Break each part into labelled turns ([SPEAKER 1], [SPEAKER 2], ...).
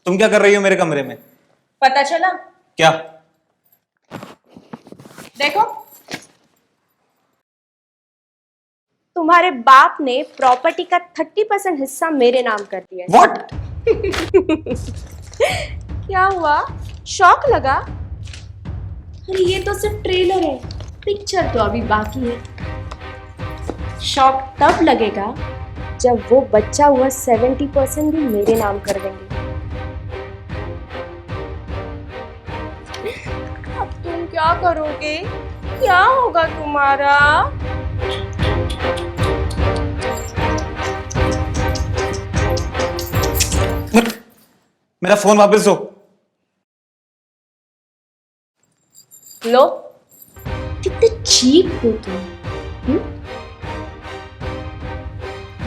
[SPEAKER 1] तुम क्या कर रही हो मेरे कमरे में?
[SPEAKER 2] पता चला?
[SPEAKER 1] क्या?
[SPEAKER 2] देखो, तुम्हारे बाप ने प्रॉपर्टी का 30% हिस्सा मेरे नाम कर दिया है।
[SPEAKER 1] What?
[SPEAKER 2] क्या हुआ? शौक लगा? अरे ये तो सिर्फ ट्रेलर है, पिक्चर तो अभी बाकी है। शौक तब लगेगा जब वो बच्चा हुआ 70% भी मेरे नाम कर देंगे। अब तुम क्या करोगे? क्या होगा तुम्हारा?
[SPEAKER 1] मेरा फोन वापस दो।
[SPEAKER 2] लो, कितने चीप हो तुम।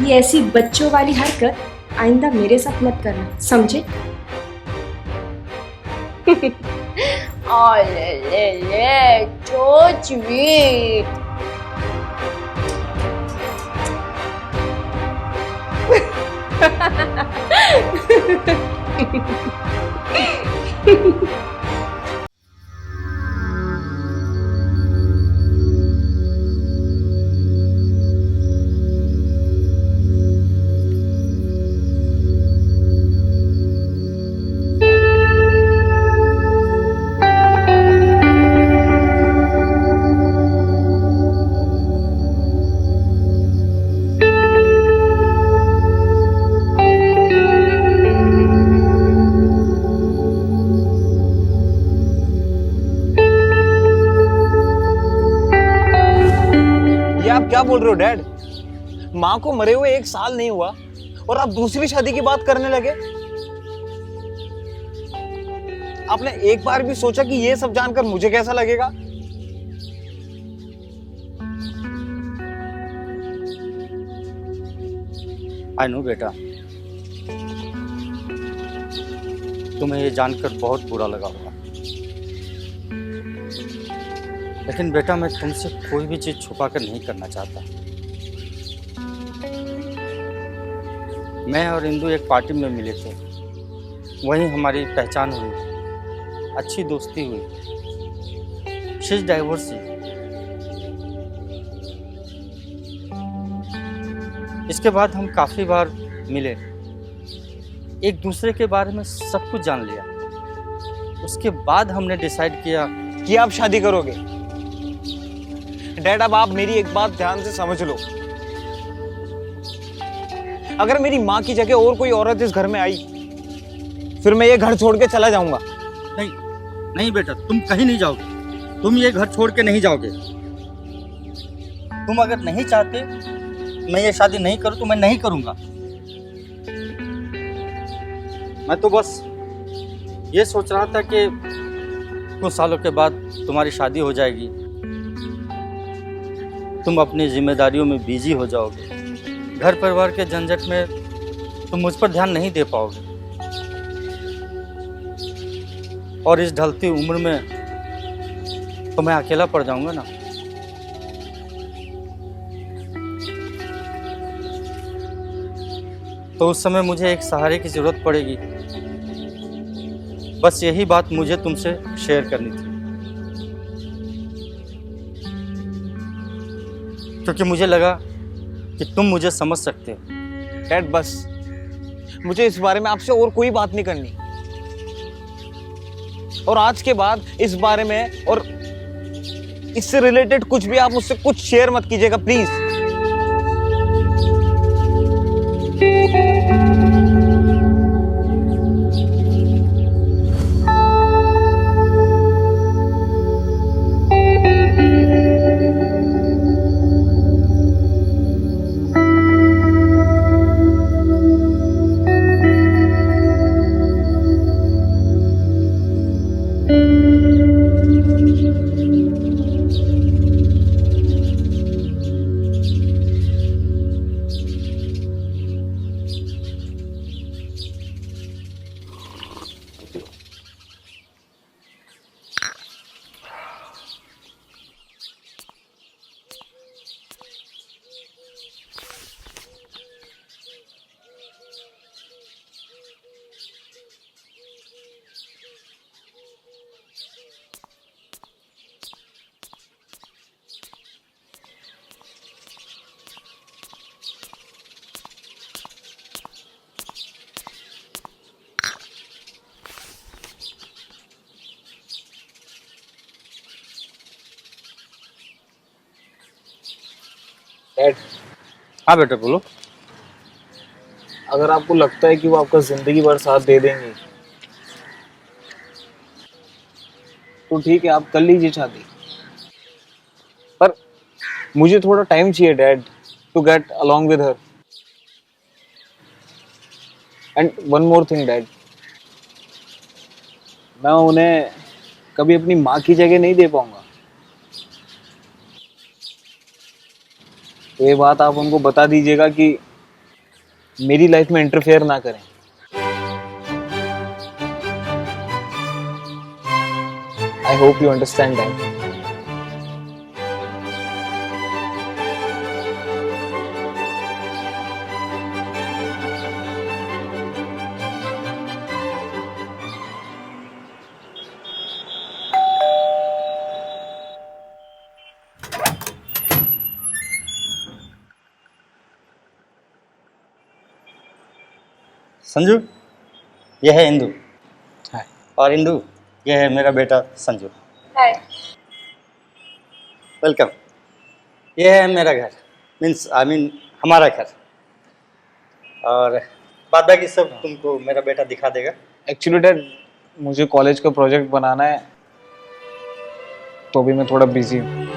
[SPEAKER 2] ये ऐसी बच्चों वाली हरकत आइंदा मेरे साथ मत करना, समझे? ले, so sweet.
[SPEAKER 1] आप क्या बोल रहे हो डैड? माँ को मरे हुए 1 साल नहीं हुआ और आप दूसरी शादी की बात करने लगे। आपने एक बार भी सोचा कि ये सब जानकर मुझे कैसा लगेगा?
[SPEAKER 3] आई नो बेटा, तुम्हें ये जानकर बहुत बुरा लगा होगा, लेकिन बेटा मैं तुमसे कोई भी चीज छुपा कर नहीं करना चाहता। मैं और इंदु एक पार्टी में मिले थे, वहीं हमारी पहचान हुई, अच्छी दोस्ती हुई। She is divorcee. इसके बाद हम काफी बार मिले, एक दूसरे के बारे में सब कुछ जान लिया। उसके बाद हमने डिसाइड किया
[SPEAKER 1] कि आप शादी करोगे। डैड अब आप मेरी एक बात ध्यान से समझ लो, अगर मेरी माँ की जगह और कोई औरत इस घर में आई फिर मैं ये घर छोड़ के चला जाऊंगा।
[SPEAKER 3] नहीं नहीं बेटा, तुम कहीं नहीं जाओगे, तुम ये घर छोड़ के नहीं जाओगे। तुम अगर नहीं चाहते मैं ये शादी नहीं करूं तो मैं नहीं करूंगा। मैं तो बस ये सोच रहा था कि कुछ सालों के बाद तुम्हारी शादी हो जाएगी, तुम अपनी जिम्मेदारियों में बिजी हो जाओगे, घर परिवार के झंझट में तुम मुझ पर ध्यान नहीं दे पाओगे, और इस ढलती उम्र में तो मैं अकेला पड़ जाऊंगा ना। तो उस समय मुझे एक सहारे की जरूरत पड़ेगी। बस यही बात मुझे तुमसे शेयर करनी थी, क्योंकि मुझे लगा कि तुम मुझे समझ सकते हो।
[SPEAKER 1] डैड बस, मुझे इस बारे में आपसे और कोई बात नहीं करनी, और आज के बाद इस बारे में और इससे रिलेटेड कुछ भी आप मुझसे कुछ शेयर मत कीजिएगा प्लीज। डैड,
[SPEAKER 3] हाँ बेटा बोलो।
[SPEAKER 1] अगर आपको लगता है कि वो आपका जिंदगी भर साथ दे देंगे तो ठीक है, आप कर लीजिए शादी, पर मुझे थोड़ा टाइम चाहिए dad to get along with her. And one more thing dad, मैं उन्हें कभी अपनी माँ की जगह नहीं दे पाऊंगा, तो ये बात आप उनको बता दीजिएगा कि मेरी लाइफ में इंटरफेयर ना करें। I hope you understand dad.
[SPEAKER 3] Sanju, यह है इंदु।
[SPEAKER 1] हाय।
[SPEAKER 3] और इंदु, यह है मेरा बेटा संजू।
[SPEAKER 2] हाय।
[SPEAKER 3] वेलकम। यह है मेरा घर, मीन्स आई मीन हमारा घर। और बाद बाकी सब तुमको मेरा बेटा दिखा देगा।
[SPEAKER 1] एक्चुअली डैड, मुझे कॉलेज का प्रोजेक्ट बनाना है, तो अभी मैं थोड़ा बिजी हूँ।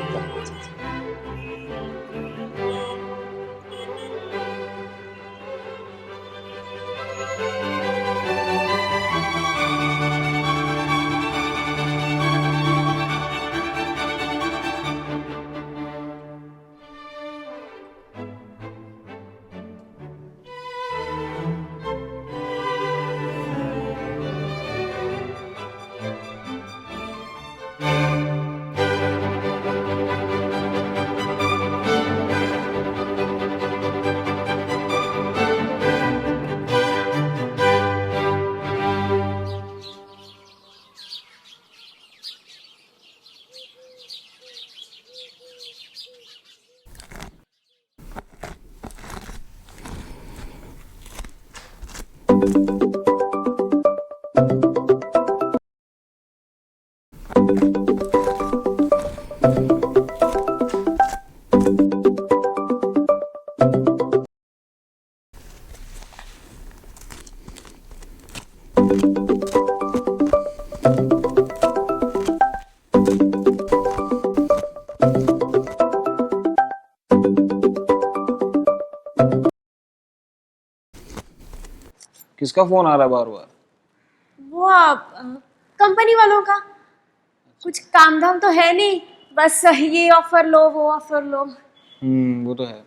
[SPEAKER 1] किसका फोन आ रहा है बार बार?
[SPEAKER 2] वो कंपनी वालों का कुछ काम धाम तो है नहीं, बस ये ऑफर लो वो ऑफर लो।
[SPEAKER 1] वो तो है।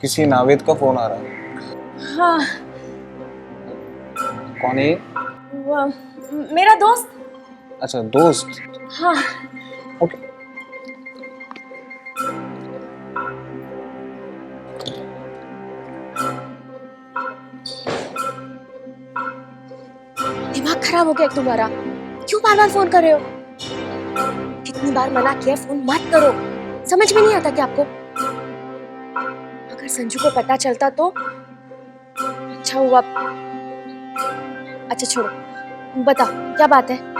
[SPEAKER 1] किसी नावेद का फोन आ रहा है।
[SPEAKER 2] हाँ,
[SPEAKER 1] कौन है ये?
[SPEAKER 2] वो मेरा दोस्त।
[SPEAKER 1] अच्छा, दोस्त।
[SPEAKER 2] हाँ।
[SPEAKER 1] ओके।
[SPEAKER 2] दिमाग खराब हो गया तुम्हारा, क्यों बार बार फोन कर रहे हो? कितनी बार मना किया फोन मत करो, समझ में नहीं आता क्या आपको? अगर संजू को पता चलता तो अच्छा हुआ। अच्छा छोड़ो, बता क्या बात है?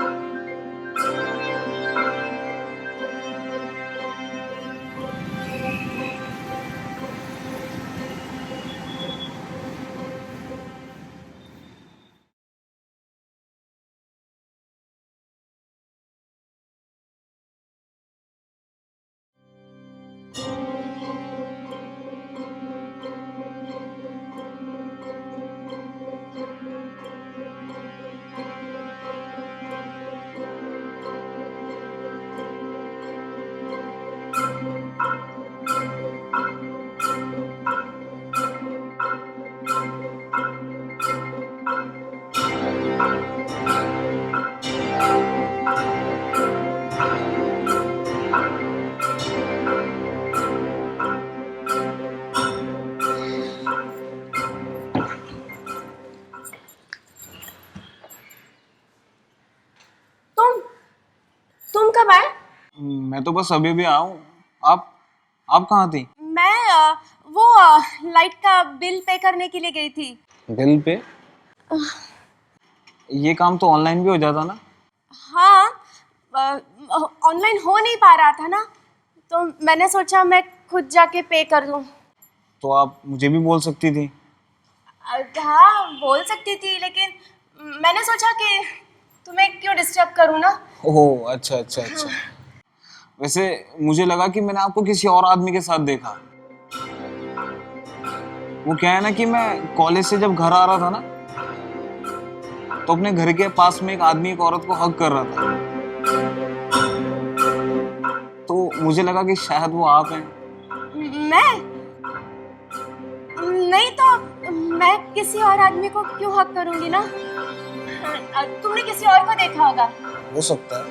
[SPEAKER 1] मैं तो बस अभी भी आया हूँ। आप कहाँ थी?
[SPEAKER 2] मैं वो लाइट का बिल पे करने के लिए गई थी।
[SPEAKER 1] Bill pay? ये काम तो ऑनलाइन भी हो जाता ना।
[SPEAKER 2] हाँ, ऑनलाइन हो नहीं पा रहा था ना, तो मैंने सोचा मैं खुद जाके पे कर दूँ।
[SPEAKER 1] तो आप मुझे भी बोल सकती थी।
[SPEAKER 2] हाँ, बोल सकती थी, लेकिन मैंने सोचा कि तुम्हें क्यों डिस्टर्ब करूँ ना।
[SPEAKER 1] ओह अच्छा अच्छा अच्छा। वैसे मुझे लगा कि मैंने आपको किसी और आदमी के साथ देखा। वो क्या है ना कि मैं कॉलेज से जब घर आ रहा था ना, तो अपने घर के पास में एक आदमी एक औरत को हग कर रहा था। तो मुझे लगा कि शायद वो आप हैं।
[SPEAKER 2] मैं नहीं तो मैं किसी और आदमी को क्यों हक करूंगी ना। तुमने किसी और को देखा होगा।
[SPEAKER 1] हो सकता है।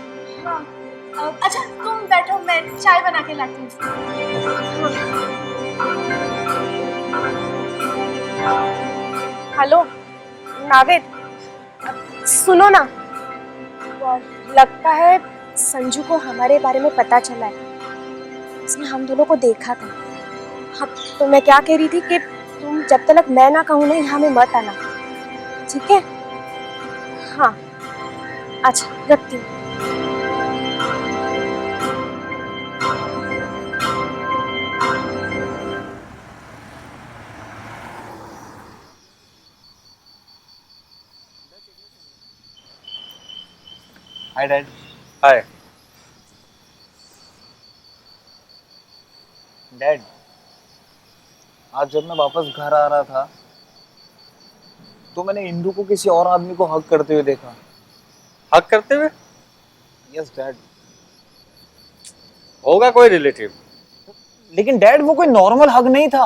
[SPEAKER 2] हाँ, अच्छा तुम बैठो, मैं चाय बना के लाती हूँ। हेलो नावेद, सुनो ना, लगता है संजू को हमारे बारे में पता चला है। उसने हम दोनों को देखा था। हाँ, तो मैं क्या कह रही थी कि तुम जब तक मैं ना कहूँ ना यहाँ में मत आना, ठीक है? हाँ, अच्छा रखती हूँ।
[SPEAKER 1] Hi dad.
[SPEAKER 3] हाय।
[SPEAKER 1] डैड, आज जब मैं वापस घर आ रहा था तो मैंने इंदु को किसी और आदमी को हग करते हुए देखा।
[SPEAKER 3] हक करते हुए?
[SPEAKER 1] Yes dad.
[SPEAKER 3] होगा कोई रिलेटिव।
[SPEAKER 1] लेकिन डैड वो कोई नॉर्मल हग नहीं था।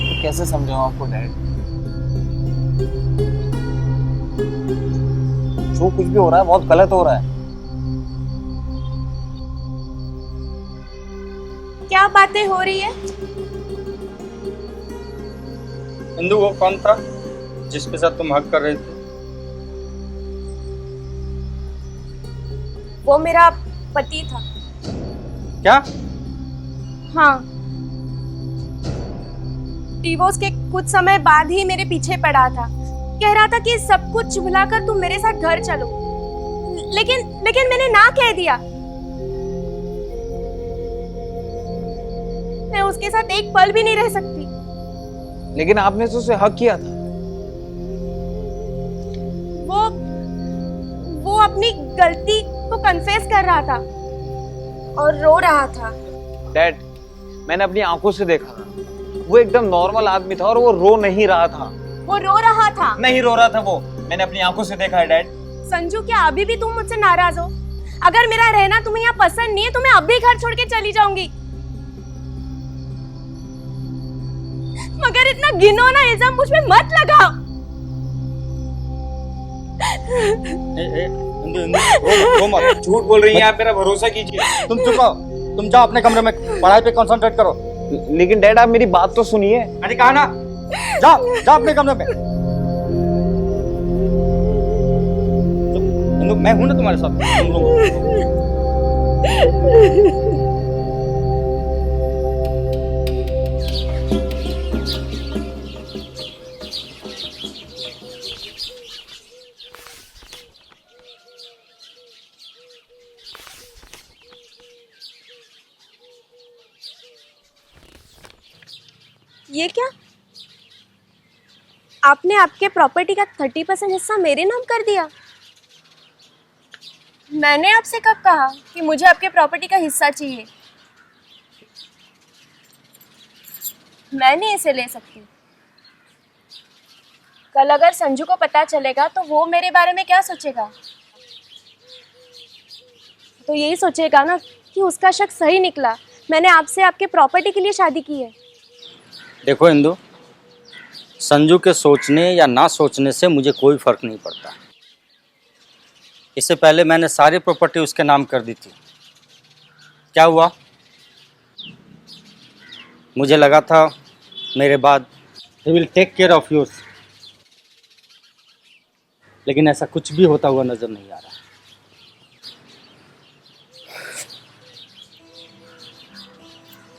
[SPEAKER 1] तो कैसे समझाऊं आपको डैड? जो कुछ भी हो रहा है बहुत गलत हो रहा है।
[SPEAKER 2] क्या बातें हो रही है?
[SPEAKER 3] इंदु वो कौन था जिसके साथ तुम हक कर रही थी?
[SPEAKER 2] वो मेरा पति था।
[SPEAKER 3] क्या?
[SPEAKER 2] हाँ, डिवोर्स के कुछ समय बाद ही मेरे पीछे पड़ा था। कह रहा था कि सब कुछ भुलाकर तुम मेरे साथ घर चलो, लेकिन मैंने ना कह दिया। मैं उसके साथ एक पल भी नहीं रह सकती।
[SPEAKER 1] लेकिन आपने तो उसे हक किया था।
[SPEAKER 2] वो अपनी गलती को कन्फेस कर रहा था और रो रहा था।
[SPEAKER 1] डैड, मैंने अपनी आंखों से देखा था। वो एकदम नॉर्मल आदमी था और वो रो नहीं रहा था।
[SPEAKER 2] वो रो रहा था।
[SPEAKER 1] नहीं रो रहा था वो। मैंने अपनी आंखों से देखा है डैड।
[SPEAKER 2] संजू, क्या अभी भी तुम मुझसे नाराज हो? अगर मेरा रहना तुम्हें यहाँ पसंद नहीं है तो मैं अभी घर छोड़ के चली जाऊंगी। मगर इतना घिनौना इल्जाम मुझ पे मत लगाओ।
[SPEAKER 3] इंदु इंदु रो मत।
[SPEAKER 1] झूठ बोल रही हैं आप, मेरा भरोसा कीजिए।
[SPEAKER 3] तुम चुप रहो। तुम जाओ अपने कमरे में, पढ़ाई पे कंसंट्रेट करो।
[SPEAKER 1] लेकिन डैड आप मेरी बात तो सुनिए।
[SPEAKER 3] मैंने कहा ना, जाओ जाओ अपने कमरे में। इंदु मैं हूं ना तुम्हारे साथ। तुम लोग
[SPEAKER 2] ये क्या? आपने आपके प्रॉपर्टी का 30% हिस्सा मेरे नाम कर दिया। मैंने आपसे कब कहा कि मुझे आपके प्रॉपर्टी का हिस्सा चाहिए? मैं नहीं इसे ले सकती। कल अगर संजू को पता चलेगा तो वो मेरे बारे में क्या सोचेगा? तो यही सोचेगा ना कि उसका शक सही निकला। मैंने आपसे आपके प्रॉपर्टी के लिए शादी की है।
[SPEAKER 3] देखो इंदु, संजू के सोचने या ना सोचने से मुझे कोई फर्क नहीं पड़ता। इससे पहले मैंने सारी प्रॉपर्टी उसके नाम कर दी थी। क्या हुआ? मुझे लगा था मेरे बाद ही will take care of yours. लेकिन ऐसा कुछ भी होता हुआ नजर नहीं आ रहा।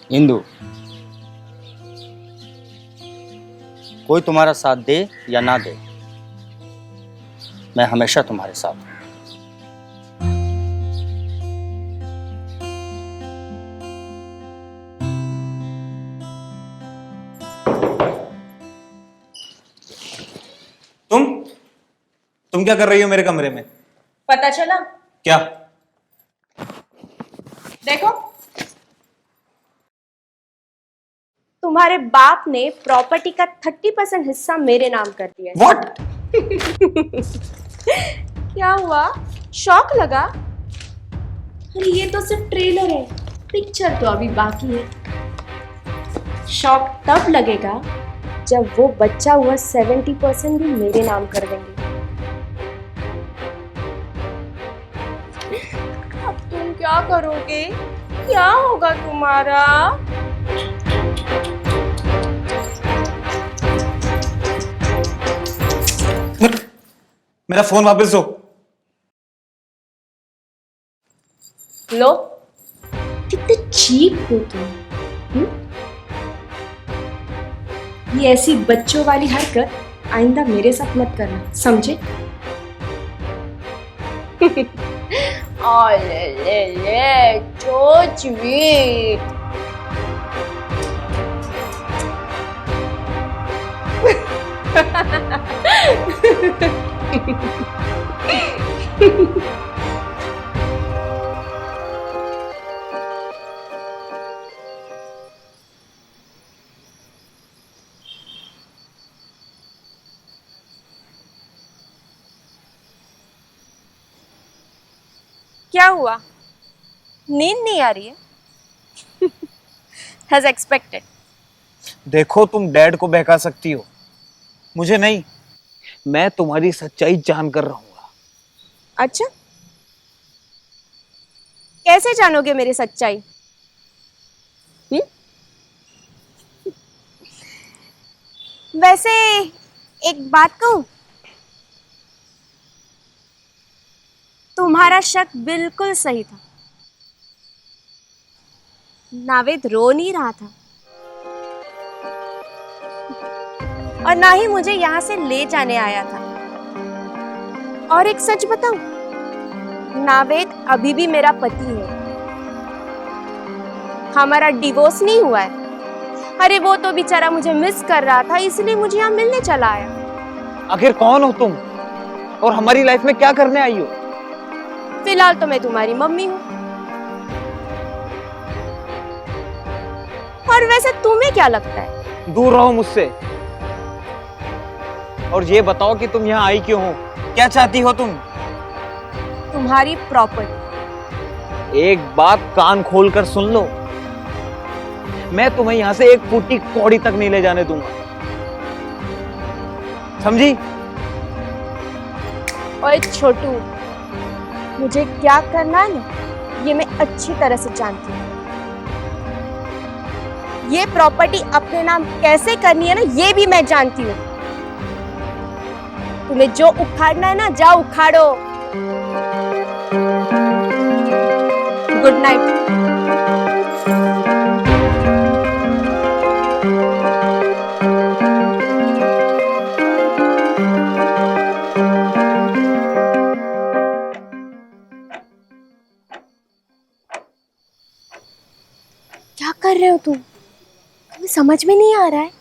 [SPEAKER 3] इंदु, कोई तुम्हारा साथ दे या ना दे, मैं हमेशा तुम्हारे साथ हूं।
[SPEAKER 1] तुम क्या कर रही हो मेरे कमरे में?
[SPEAKER 2] पता चला?
[SPEAKER 1] क्या?
[SPEAKER 2] देखो, तुम्हारे बाप ने प्रॉपर्टी का 30% हिस्सा मेरे नाम कर दिया है।
[SPEAKER 1] What?
[SPEAKER 2] क्या हुआ? शौक लगा? अरे ये तो सिर्फ ट्रेलर है, पिक्चर तो अभी बाकी है। शौक तब लगेगा जब वो बच्चा हुआ 70% भी मेरे नाम कर देंगे। अब तुम क्या करोगे? क्या होगा तुम्हारा?
[SPEAKER 1] मेरा फोन वापस दो।
[SPEAKER 2] लो, कितने चीप हो तुम। ये ऐसी बच्चों वाली हरकत आइंदा मेरे साथ मत करना, समझे? ले, so sweet. क्या हुआ? नींद नहीं आ रही है? As expected.
[SPEAKER 1] देखो, तुम डैड को बहका सकती हो, मुझे नहीं। मैं तुम्हारी सच्चाई जानकर रहूंगा।
[SPEAKER 2] अच्छा, कैसे जानोगे मेरी सच्चाई? वैसे एक बात कहूं, तुम्हारा शक बिल्कुल सही था। नावेद रो नहीं रहा था और ना ही मुझे यहां से ले जाने आया था। और एक सच बताऊं, नावेद अभी भी मेरा पति है। हमारा डिवोर्स नहीं हुआ है। अरे वो तो बेचारा मुझे मिस कर रहा था, इसलिए मुझे यहाँ मिलने चला आया।
[SPEAKER 1] आखिर कौन हो तुम और हमारी लाइफ में क्या करने आई हो?
[SPEAKER 2] फिलहाल तो मैं तुम्हारी मम्मी हूँ। और वैसे तुम्हें क्या लगता है?
[SPEAKER 1] दूर रहो मुझसे। और ये बताओ कि तुम यहाँ आई क्यों हो? क्या चाहती हो तुम?
[SPEAKER 2] तुम्हारी प्रॉपर्टी।
[SPEAKER 1] एक बात कान खोलकर सुन लो, मैं तुम्हें यहाँ से एक फूटी कौड़ी तक नहीं ले जाने दूंगा, समझी?
[SPEAKER 2] और छोटू, मुझे क्या करना है ना, ये मैं अच्छी तरह से जानती हूँ। ये प्रॉपर्टी अपने नाम कैसे करनी है ना, ये भी मैं जानती हूँ। तुम्हें जो उखाड़ना है ना, जाओ उखाड़ो। Good night. क्या कर रहे हो तुम? तुम्हें समझ में नहीं आ रहा है?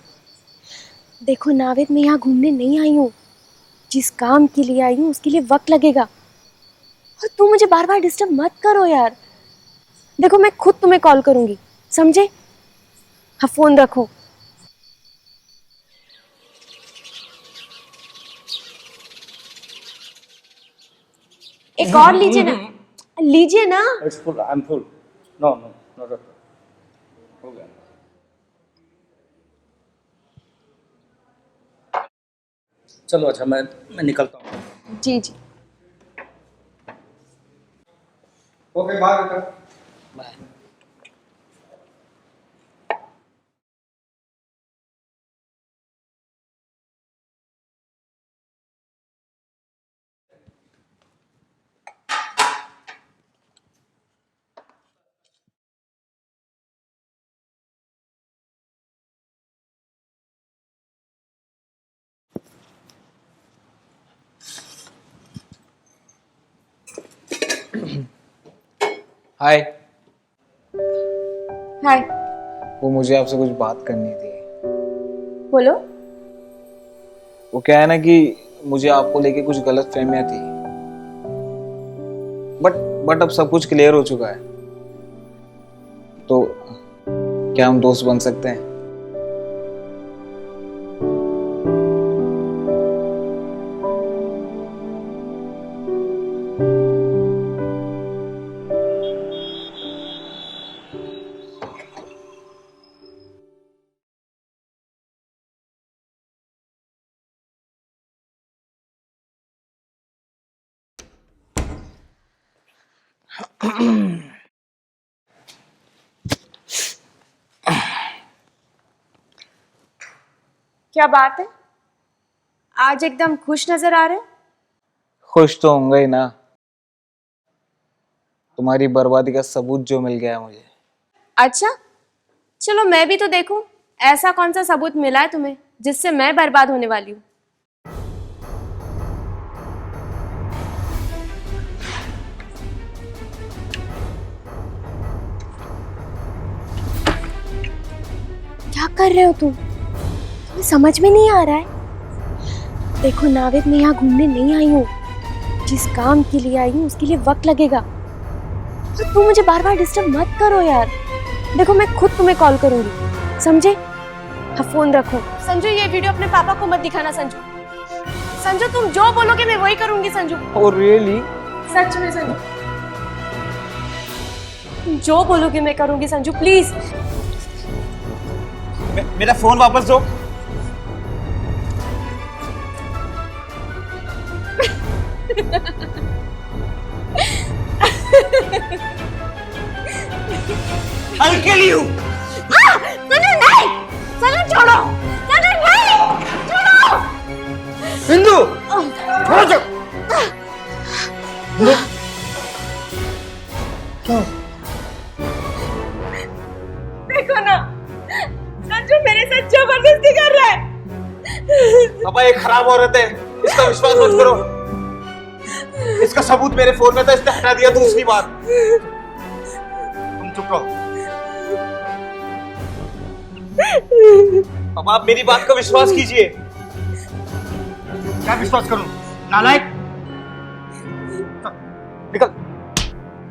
[SPEAKER 2] देखो नावेद, मैं यहाँ घूमने नहीं आई हूँ। जिस काम के लिए आई हूँ उसके लिए वक्त लगेगा। और तुम मुझे बार बार डिस्टर्ब मत करो यार। देखो, मैं खुद तुम्हें कॉल करूंगी, समझे? हाँ, फोन रखो। एक और लीजिए ना, लीजिए ना।
[SPEAKER 3] It's full, I am full. No no no doctor, हो गया। चलो अच्छा, मैं निकलता हूँ।
[SPEAKER 2] जी जी।
[SPEAKER 3] ओके, बाय बेटा।
[SPEAKER 1] बाय। हाय।
[SPEAKER 2] हाय।
[SPEAKER 1] वो मुझे आपसे कुछ बात करनी थी।
[SPEAKER 2] बोलो।
[SPEAKER 1] वो क्या है ना कि मुझे आपको लेके कुछ गलत फहमियां थी, बट अब सब कुछ क्लियर हो चुका है। तो क्या हम दोस्त बन सकते हैं?
[SPEAKER 2] क्या बात है, आज एकदम खुश नजर आ रहे हो।
[SPEAKER 1] खुश तो होंगे ही ना, तुम्हारी बर्बादी का सबूत जो मिल गया है मुझे।
[SPEAKER 2] अच्छा, चलो मैं भी तो देखूं, ऐसा कौन सा सबूत मिला है तुम्हें जिससे मैं बर्बाद होने वाली हूँ। क्या कर रहे हो तुम? तुम्हें समझ में नहीं आ रहा है? देखो नाविद, मैं यहाँ घूमने नहीं आई हूँ। जिस काम के लिए आई हूँ उसके लिए वक्त लगेगा, तो तुम मुझे बार बार डिस्टर्ब मत करो यार। देखो मैं खुद तुम्हें कॉल करूंगी, समझे? हाँ फोन रखो। संजू, ये वीडियो अपने पापा को मत दिखाना। संजू, संजू तुम जो बोलोगे मैं वही करूंगी। Sanju,
[SPEAKER 1] oh really?
[SPEAKER 2] सच में संजू, तुम जो बोलोगे मैं करूंगी। संजू प्लीज।
[SPEAKER 1] मेरा फोन वापस दो। I'll kill you!
[SPEAKER 2] संजू नहीं, संजू छोड़ो, संजू नहीं, छोड़ो।
[SPEAKER 1] हिंदू, छोड़ दो। क्या?
[SPEAKER 2] देखो ना, संजू मेरे साथ जबरदस्ती कर रहा है।
[SPEAKER 1] पापा ये खराब औरत है, इसका विश्वास मत करो। इसका सबूत मेरे फोन में था, इसने हटा दिया दूसरी बार। तुम चुप रहो। पापा आप मेरी बात का विश्वास कीजिए।
[SPEAKER 3] क्या विश्वास करूं? नालायक! निकल,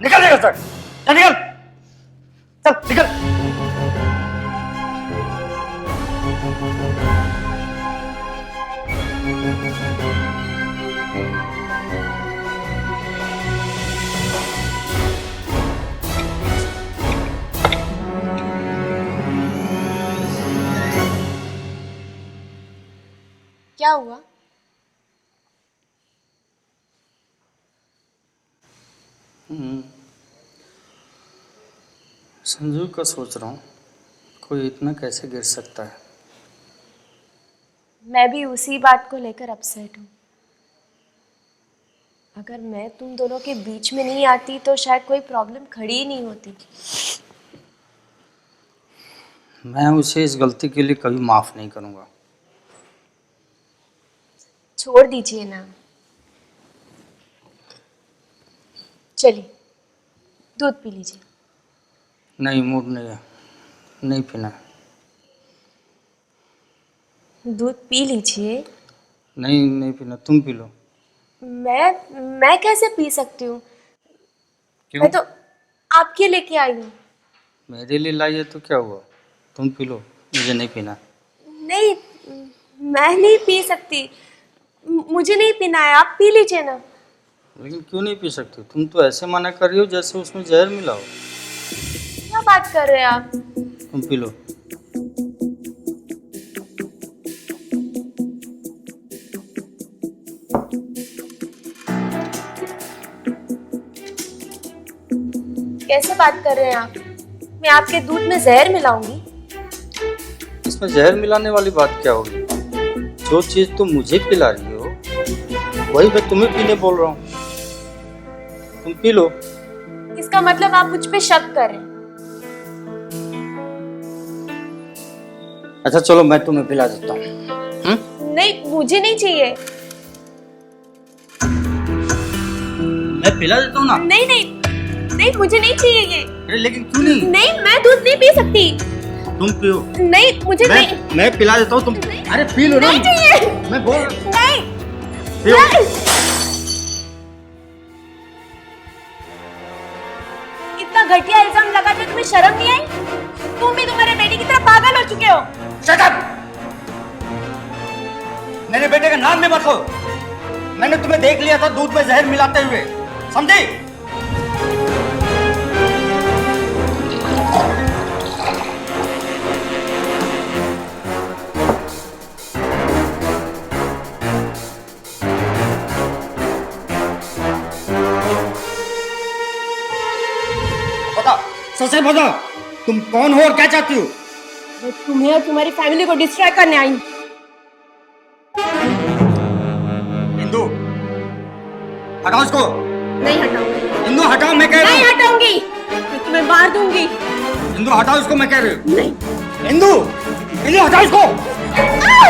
[SPEAKER 3] निकल निकल सर, चल निकल, चल निकल।
[SPEAKER 2] क्या हुआ?
[SPEAKER 3] संजू का सोच रहा हूँ, कोई इतना कैसे गिर सकता है।
[SPEAKER 2] मैं भी उसी बात को लेकर अपसेट हूँ। अगर मैं तुम दोनों के बीच में नहीं आती तो शायद कोई प्रॉब्लम खड़ी ही नहीं होती।
[SPEAKER 3] मैं उसे इस गलती के लिए कभी माफ नहीं करूँगा।
[SPEAKER 2] छोड़ दीजिए ना, चलिए दूध पी लीजिए।
[SPEAKER 3] नहीं, मूड नहीं है, नहीं पीना।
[SPEAKER 2] दूध पी लीजिए।
[SPEAKER 3] नहीं, नहीं पीना, तुम पी लो।
[SPEAKER 2] मैं कैसे पी सकती हूँ?
[SPEAKER 3] क्यों?
[SPEAKER 2] मैं तो आपके लेके आई हूँ।
[SPEAKER 3] मेरे लिए लाई है तो क्या हुआ, तुम पी लो, मुझे नहीं पीना।
[SPEAKER 2] नहीं, मैं नहीं पी सकती, मुझे नहीं पीना है, आप पी लीजिए ना।
[SPEAKER 3] लेकिन क्यों नहीं पी सकती? तुम तो ऐसे मना कर रही हो जैसे उसमें जहर मिला हो।
[SPEAKER 2] क्या बात कर रहे हैं आप?
[SPEAKER 3] तुम पी लो।
[SPEAKER 2] कैसे बात कर रहे हैं आप? मैं आपके दूध में जहर मिलाऊंगी?
[SPEAKER 3] इसमें जहर मिलाने वाली बात क्या होगी? जो चीज तुम मुझे पिला रही हो वही मैं तुम्हें पीने बोल रहा हूँ, तुम पी लो।
[SPEAKER 2] इसका मतलब आप मुझ पे शक कर रहे हैं?
[SPEAKER 3] अच्छा चलो, मैं तुम्हें पिला देता हूँ।
[SPEAKER 2] नहीं, मुझे नहीं चाहिए।
[SPEAKER 3] मैं पिला देता हूँ ना।
[SPEAKER 2] नहीं नहीं नहीं, मुझे नहीं चाहिए ये।
[SPEAKER 3] अरे लेकिन क्यों नहीं?
[SPEAKER 2] नहीं, मैं दूध नहीं पी सकती।
[SPEAKER 3] तुम पियो।
[SPEAKER 2] नहीं, मुझे नहीं।
[SPEAKER 3] मैं पिला देता हूँ, तुम अरे पी लो ना।
[SPEAKER 2] नहीं चाहिए।
[SPEAKER 3] मैं बोल
[SPEAKER 2] नहीं
[SPEAKER 3] पियो।
[SPEAKER 2] नहीं। इतना घटिया इल्जाम लगाते तुम्हें शर्म नहीं आई? तुम भी तुम्हारे बेटे की तरह पागल हो चुके हो।
[SPEAKER 3] Shut up! मेरे बेटे का नाम भी मत लो। मैंने तुम्हें देख लिया था दूध में जहर मिलाते हुए, समझी? बता, सच से बता, तुम कौन हो और क्या चाहती हो?
[SPEAKER 2] मैं तुम्हें और तुम्हारी फैमिली को डिस्ट्रॉय करने आई हूँ।
[SPEAKER 3] इंदु, हटाओ इसको।
[SPEAKER 2] नहीं हटाऊंगी।
[SPEAKER 3] इंदु हटाओ, मैं कह रहा
[SPEAKER 2] नहीं
[SPEAKER 3] हूँ।
[SPEAKER 2] हटाऊंगी, मैं तुम्हें मार दूंगी।
[SPEAKER 3] इंदु हटाओ इसको, मैं कह रही हूँ।
[SPEAKER 2] नहीं।
[SPEAKER 3] इंदु, इंदु हटाओ इसको।
[SPEAKER 2] आओ!